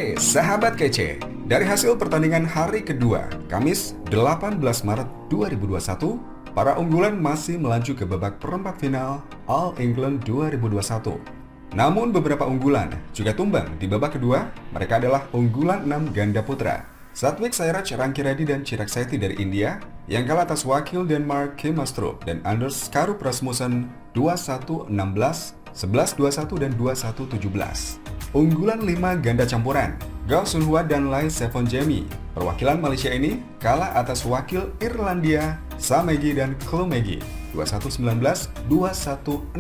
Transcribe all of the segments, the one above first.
Oke, sahabat kece, dari hasil pertandingan hari kedua, Kamis 18 Maret 2021, para unggulan masih melaju ke babak perempat final All England 2021. Namun beberapa unggulan juga tumbang di babak kedua, mereka adalah unggulan 6 ganda putra. Satvik Sairaj Rankireddy dan Chirag Shetty dari India yang kalah atas wakil Denmark Kim Astrup dan Anders Karup Rasmussen 21-16, 11-21 dan 21-17. Unggulan 5 ganda campuran, Gao Sunhwa dan Lai Sevonjemi, perwakilan Malaysia ini kalah atas wakil Irlandia Samegi dan Klumegi 21-19, 21-16.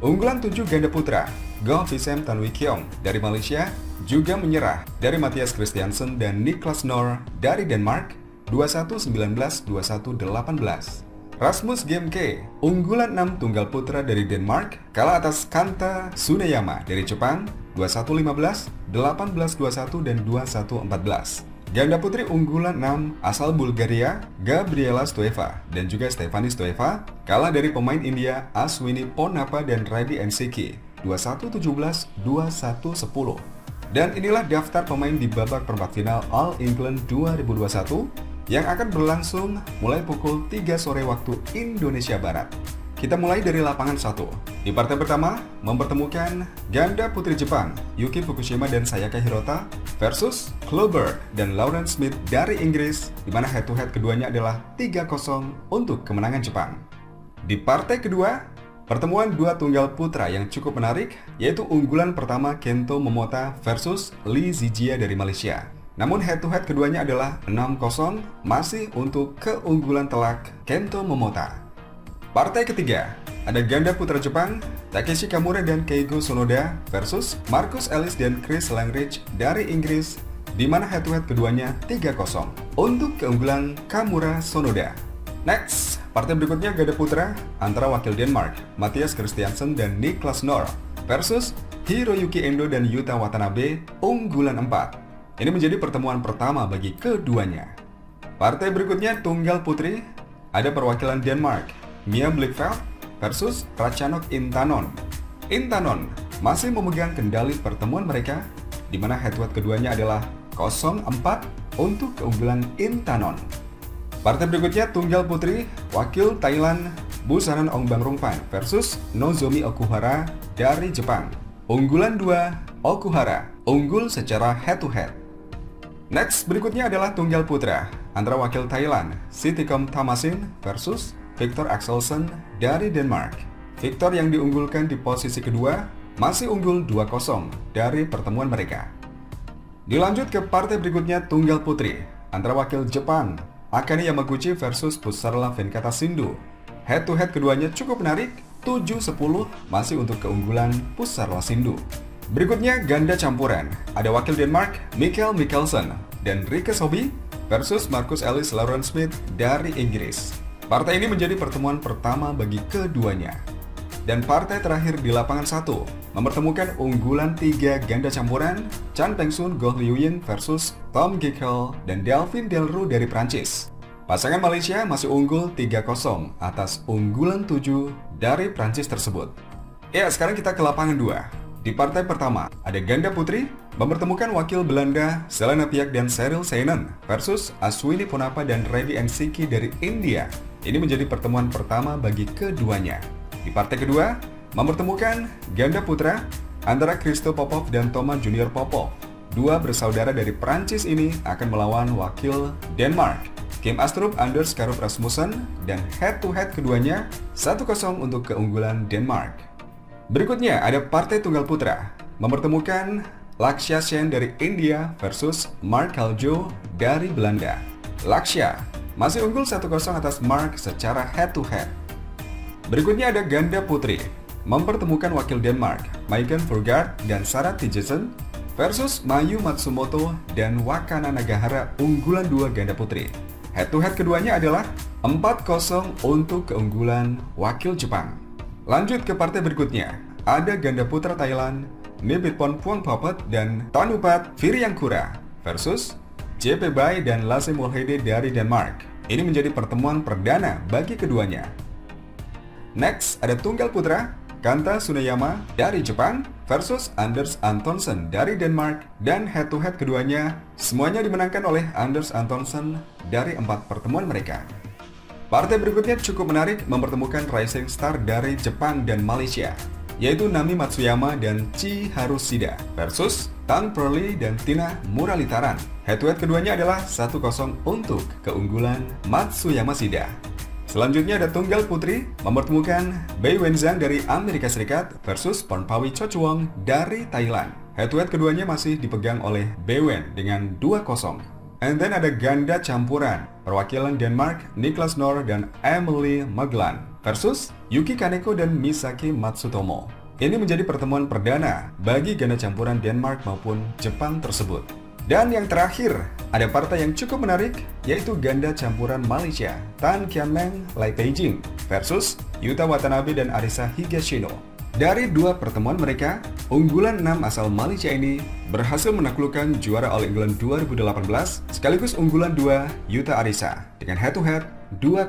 Unggulan 7 ganda putra, Gao Visem Tanwikiong dari Malaysia juga menyerah dari Mathias Christiansen dan Niklas Nor dari Denmark 21-19, 21-18. Rasmus Gemke, unggulan 6 tunggal putra dari Denmark, kalah atas Kanta Tsuneyama dari Jepang 21-15, 18-21 dan 21-14. Ganda putri unggulan 6 asal Bulgaria, Gabriela Stoeva dan juga Stefani Stoeva, kalah dari pemain India Ashwini Ponnappa dan Reddy Ensiki 21-17, 21-10. Dan inilah daftar pemain di babak perempat final All England 2021 yang akan berlangsung mulai pukul 3 sore waktu Indonesia Barat. Kita mulai dari lapangan 1. Di partai pertama, mempertemukan ganda putri Jepang, Yuki Fukushima dan Sayaka Hirota versus Klober dan Lauren Smith dari Inggris, di mana head-to-head keduanya adalah 3-0 untuk kemenangan Jepang. Di partai kedua, pertemuan dua tunggal putra yang cukup menarik, yaitu unggulan pertama Kento Momota versus Lee Zijia dari Malaysia. Namun head-to-head keduanya adalah 6-0, masih untuk keunggulan telak Kento Momota. Partai ketiga, ada ganda putra Jepang, Takeshi Kamura dan Keigo Sonoda versus Marcus Ellis dan Chris Langridge dari Inggris, di mana head-to-head keduanya 3-0 untuk keunggulan Kamura Sonoda. Next, partai berikutnya ganda putra antara wakil Denmark, Mathias Christiansen dan Niklas Nor versus Hiroyuki Endo dan Yuta Watanabe, unggulan 4. Ini menjadi pertemuan pertama bagi keduanya. Partai berikutnya tunggal putri, ada perwakilan Denmark, Mia Blichfeldt versus Ratchanok Intanon. Intanon masih memegang kendali pertemuan mereka, di mana head-to-head keduanya adalah 0-4 untuk keunggulan Intanon. Partai berikutnya tunggal putri, wakil Thailand, Busaran Ongbangrungpan versus Nozomi Okuhara dari Jepang. Unggulan 2, Okuhara unggul secara head-to-head. Next, berikutnya adalah tunggal putra antara wakil Thailand, Sittikom Tamasin versus Victor Axelsen dari Denmark. Victor yang diunggulkan di posisi kedua masih unggul 2-0 dari pertemuan mereka. Dilanjut ke partai berikutnya tunggal putri antara wakil Jepang, Akane Yamaguchi versus Pusarla Venkata Sindhu. Head-to-head keduanya cukup menarik, 7-10 masih untuk keunggulan Pusarla Sindhu. Berikutnya ganda campuran, ada wakil Denmark, Mikkel Mikkelsen dan Rikke Sobby versus Marcus Ellis Lauren Smith dari Inggris. Partai ini menjadi pertemuan pertama bagi keduanya. Dan partai terakhir di lapangan 1, mempertemukan unggulan 3 ganda campuran, Chan Pengsun Goh Liu Yin versus Tom Gickel dan Delphine Delrue dari Prancis. Pasangan Malaysia masih unggul 3-0 atas unggulan 7 dari Prancis tersebut. Ya, sekarang kita ke lapangan 2. Di partai pertama, ada ganda putri mempertemukan wakil Belanda Selena Piak dan Cheryl Seinen versus Ashwini Ponnappa dan Reddy Ensiki dari India. Ini menjadi pertemuan pertama bagi keduanya. Di partai kedua, mempertemukan ganda putra antara Christo Popov dan Thomas Junior Popov. Dua bersaudara dari Prancis ini akan melawan wakil Denmark, Kim Astrup Anders Karup Rasmussen, dan head-to-head keduanya 1-0 untuk keunggulan Denmark. Berikutnya ada partai tunggal putra, mempertemukan Lakshya Sen dari India versus Mark Kaljo dari Belanda. Lakshya masih unggul 1-0 atas Mark secara head-to-head. Berikutnya ada ganda putri, mempertemukan wakil Denmark, Maiken Furgaard dan Sarah Thijssen versus Mayu Matsumoto dan Wakana Nagahara, unggulan 2 ganda putri. Head-to-head keduanya adalah 4-0 untuk keunggulan wakil Jepang. Lanjut ke partai berikutnya, ada ganda putra Thailand, Nipitpon Puangpapet dan Tanupat Viriangkura versus JP Bai dan Lasse Molhede dari Denmark. Ini menjadi pertemuan perdana bagi keduanya. Next, ada tunggal putra, Kanta Tsuneyama dari Jepang versus Anders Antonsen dari Denmark, dan head-to-head keduanya semuanya dimenangkan oleh Anders Antonsen dari 4 pertemuan mereka. Partai berikutnya cukup menarik, mempertemukan rising star dari Jepang dan Malaysia, yaitu Nami Matsuyama dan Chiharu Shida versus Tan Perley dan Tina Muralitaran. Head-to-head keduanya adalah 1-0 untuk keunggulan Matsuyama Shida. Selanjutnya ada tunggal putri, mempertemukan Bai Wenzhang dari Amerika Serikat versus Pornpawi Chochuang dari Thailand. Head-to-head keduanya masih dipegang oleh Bai Wen dengan 2-0. And then ada ganda campuran, perwakilan Denmark, Niklas Nor dan Emily Magellan versus Yuki Kaneko dan Misaki Matsutomo. Ini menjadi pertemuan perdana bagi ganda campuran Denmark maupun Jepang tersebut. Dan yang terakhir, ada partai yang cukup menarik, yaitu ganda campuran Malaysia, Tan Kian Leng Lai Peijing versus Yuta Watanabe dan Arisa Higashino. Dari 2 pertemuan mereka, unggulan 6 asal Malaysia ini berhasil menaklukkan juara All England 2018 sekaligus unggulan 2 Yuta Arisa dengan head-to-head 2-0.